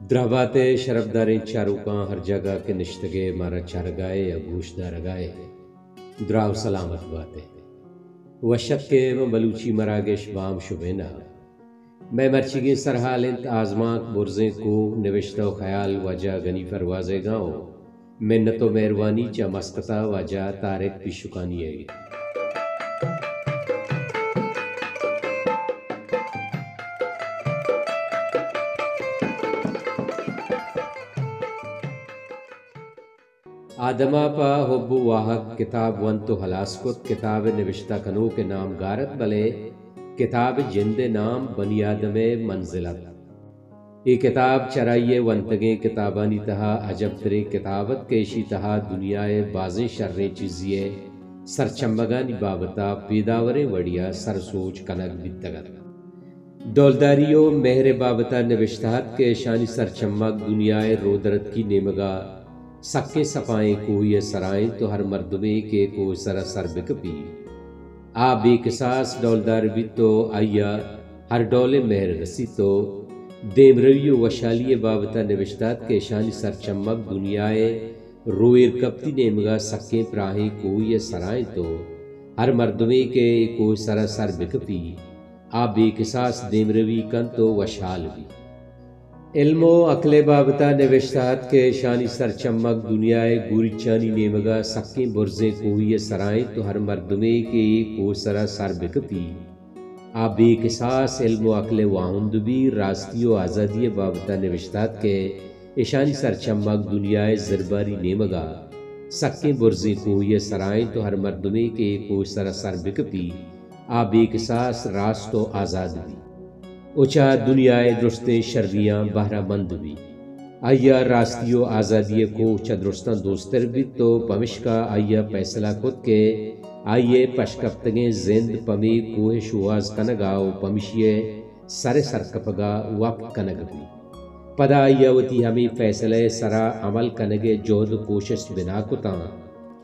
द्रहबाते शरबदारें चारुका हर जगह के निश्तगे मारा चारगाए या गोशदा रगाए द्राव सलामत बाते वशक के व बलूची मरागेश बाम शुबेना मैं मर्चिगे सरहालिंत आजमाक बुरजे को निविश्तो ख्याल वजा गनी फरवाजे गाँव मिन्नतो मेहरबानी चा मस्कता वजा तारिक पिशुकानी है। आदमा पा हुब्बु वाहक किताब वन तो हलासकुत किताब निविश्ता कनो के नाम गारत बले किताब जिंदे नाम बनियादमे मंजिलत। ये किताब चराइये वंतगे किताबानी तहा अजब तरे किताबत केशी तहा दुनियाए बाजें शर्रे चीजिए सरचम्बगानी बाबता पेदावरे वड़िया सर सोच कनक बितगत दौलदारियो मेहरे बाबता निविश्ताहत के शानी सरचम्मक दुनियाए रोदरत की नेमगा सक्के सपाएं को ये सराएं तो हर मर्दमे के को सरासर बिकपी आ बेकसास डौलदार भी तो आया हर डौले मेहर रसी तो देमरवियो वशालिय बाबता निविश्तात के शानी सरचम्मक दुनियाए रोएर कपती नेमगा सक्के प्राहें को ये सराएं तो हर मर्दमे के को सरासर बिकपी आ बेकसास देमरवी कन तो वशाल भी इल्मो अकले बाबता निविश्तात के शानी सरचम्मक दुनियाए गुरी चानी नेमगा सक्के बुरजे को ये सराएं तो हर मर्दमे के को सरा सर बिकपी आ बेकसास इल्मो अकले वाहुंदबी रास्तियो आज़ादी बाबता निविश्तात के ईशानी सरचम्मक दुनियाए ज़रबारी नेमगा सक्के बुरजे को ये सराएं तो हर मर्दमे के को सरा सर बिकपी आ बेकसास रास्तो आज़ाद भी उचा दुनियाए दुरुस्ते शर्रियाँ बहरा मंद भी आया रास्तियों आज़ादी को उचा दुरुस्ता दोस्तर भी तो पमिश्का आया फैसला खुद के आइए पशकप्तगे जिंद पमी कोहे शुआज कनगाओ पमिशिये सरे सरकपगा वप कनग भी पदा आयावती हमें फैसले सरा अमल कनगे जोध कोशिश बिना कुता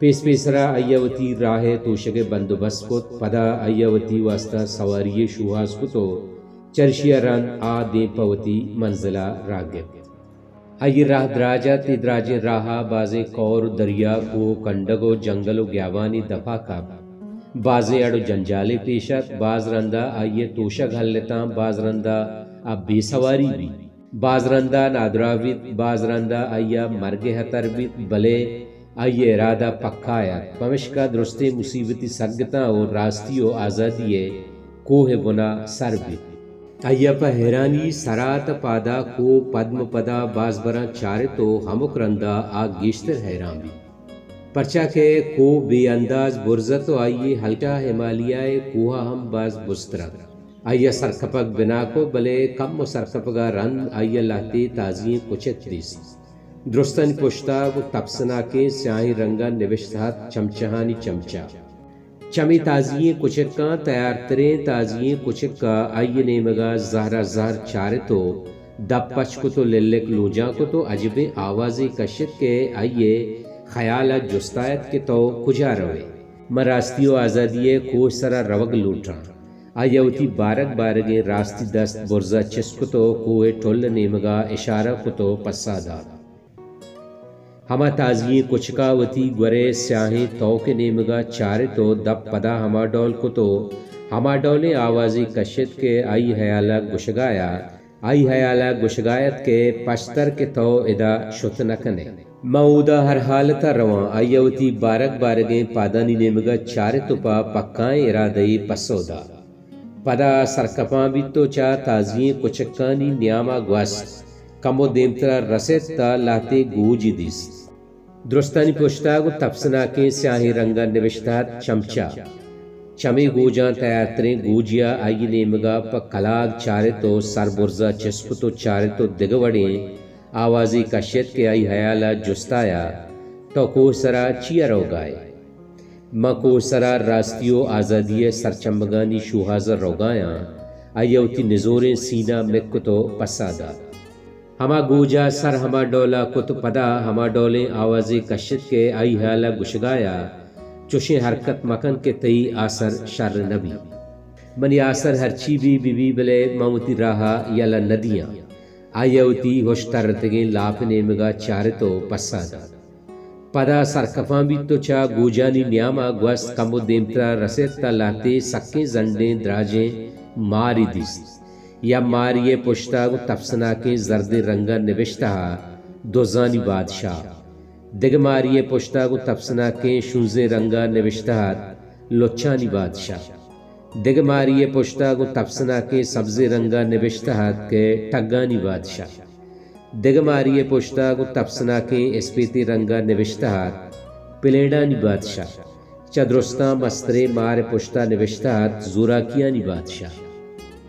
पेस पेसरा आयावती राहे तोशगे बंदोबस्त को पदा आयावती वास्ता सवारिये शुआज को तो चर्शिया रन आ दे पवती मंजिला रागे आये राह द्राजा ते द्राजे राहा बाजे कौर दरिया को कंडगो जंगलो ग्यावानी दफा का बाजे अड़ो जंजाले पेशत बाज रंदा आइये तोशा घल लेता बाज रंदा अब बेसवारी भी बाज रंदा नादरावित बाज रंदा आया मरगे हतरबित भले आइये इरादा पक्काया पमिश्का दुरुस्ते मुसीबती सरगता और रास्तियो आज़ादी कोहे बुना सरबित अय्यप हैरानी सरात पादा को पद्म पदा बाजबरा चारे तो हमुक रंदा आ गेश्तर हैरान भी परचा के को बेअंदाज बुर्जत तो आइए हल्का हिमालयाए कोहा हम बाज बुस्तरा आइया सरकपक बिना को भले कम सरकपगा रन आइया लाते ताजिए कुचत दिस दुरुस्तन पुश्ता वो तपसना के स्याही रंगा निविश्तात चमचहानी चमचा चमी ताजिए कुचक्का तैयार तरें ताजिए कुचक्का आइए नेमगा जहरा जहर चारे तो दब पच को तो लिल्लिक लूजा को तो अजबे आवाज़ी कशित के आइए ख्याल जुस्तायत के तो कुजा रवे मरास्तियो आज़ादिये को सरा रवग लूटा आयवती बारक बारगे रास्ती दस्त बुर्जा चिस्को तो कोए टोल नेमगा इशारा को तो पसादा हमा ताजिए कुचकावती ग्वरे स्याहे तो के नेमगा चारे तो दब पदा हमा डोल को तो हमा डोले आवाज़ी कशित के आई हयाला गुशगायत के पश्तर के तो इदा शुत नकने मऊदा हर हालता रवा आयवती बारक बारगे पादानी नेमगा चारे तो पा पक्काएं इरादई पसोदा पदा सरकपा भी तो चा ताजिए कुचकानी न्यामा ग्वास कमो देमतरा रसेत ता लाते गोजी दिस दुरुस्तानी पुश्ता को तपसना के स्याही रंगा निविश्तात चमचा चमे गोजा तैयार तरें गोजिया आई नेमगा प कलाग चारे तो सरबुर्जा चिस्प तो चारे तो दिगवड़े आवाज़ी कशियत के आई हयाला जुस्ताया तो को सरा चिया रोगाए म को सरा रास्तियो आज़ादी सरचम्बगानी शुहाज़र रोगाया आयवती निजोरे सीना मिक्को तो पसादा हमा गोजा सर हमा डोला कुत पदा हमा डोले आवाज़े कशित के आई हाला गुशगाया चुशे हरकत मकन के तई आसर शर नबी मनी आसर हरची भी बीबी बले ममती राहा यला नदियाँ आयवती होश्तरतगे लापने मगा चारितो पसादा पदा सरकफा भी तो चा गुजानी न्यामा ग्वस कमुदेमत्रा रसेता लाते सक्के जंडे द्राजे मारी दिस या मारिये पुश्ता को तफसना के जर्द रंगा निविश्ता दोजानी बादशाह दिग मारिये पुश्ता को तफसना के शुजे रंगा निविश्ता लोचानी बादशाह दिग मारिये पुश्ता को तफसना के सब्जे रंगा निविश्ता के टग्गानी बादशाह दिग मारिये पुश्ता को तफसना के स्पीति रंगा निविश्ता पिलेडानी बादशाह चद्रुस्ता मस्तरे मारे पुश्ता निविश्ता जुराकियानी बादशाह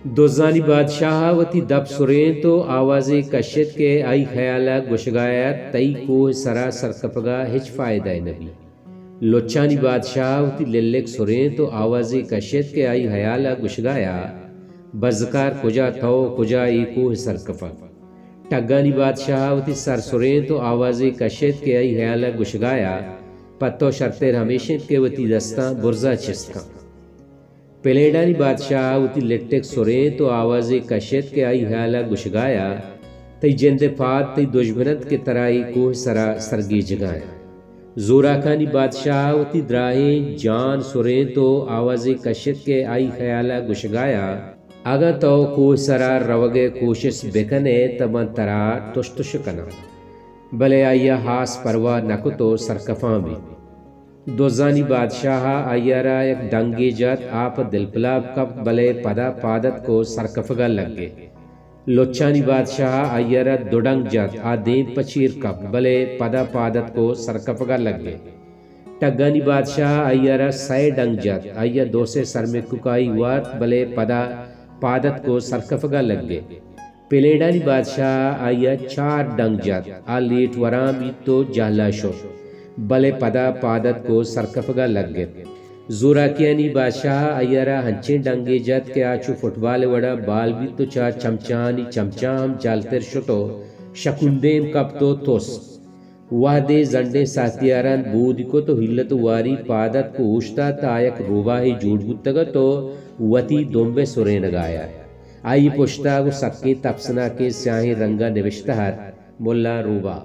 दोजानी बादशाह वती दब सुरें तो आवाज़े कश्यत के आई ख्याला गुशगाया तई को सरा सरकपगा हिच फायदा नबी लोचानी बादशाह वती लिल्लिक सुरें तो आवाज़े कश्यत के आई ख्याला गुशगाया बजकार कुजा थो कुजा एको सरकपा टग्गानी बादशाह वती सर सुरें तो आवाज़े कश्यत के आई ख्याला गुशगाया पत्तो शर्ते हमेशा के वती दस्ता बुर्जा चिस्ता पेलेडानी बादशाह उती लिट्टेक सुरे तो आवाज़े कश्यत के आई हाला गुशगाया तई जिंदे फात तई दुश्मनत के तराई कोह सरा सरगी जगाया जोराखानी बादशाह उती द्राहे जान सुरे तो आवाज़े कश्यत के आई ख्याला गुशगाया अगा तो कोह सरा रवगे कोशिश बेकने तमन तरा तुश कना भले आया हास परवा नको तो सरकफा भी दोजानी बादशाह आयरा एक डंगे जत आप दिलपलाब कब बले पदा पादत को सरकफगा लगे लोचानी बादशाह आयरा दुडंग जत आदेम पचीर कब बले पदा पादत को सरकफगा लगे टग्गानी बादशाह आयरा सै डंग जत आया दो से सर में कुकाई वार बले पदा पादत को सरकफगा लगे पिलेडानी बादशाह आया चार डंग जत आ लेट वराम तो जाला शो भले पदा पादत को सरकफगा लग गए जोराकियानी बादशाह अयरा हंचे डंगे जत के आचू फुटबॉल वड़ा बाल भी तो चा चमचानी चमचाम जालतर शुटो शकुंदेम कब तो तोस वादे जंडे साथियारन बूद को तो हिल्लत वारी पादत को उश्ता तायक रोबा ही जूड़ बुतग तो वती दोम्बे सुरे नगाया आई पुश्ता को सक्के तपसना के स्याही रंगा निविश्ता मुल्ला रूबा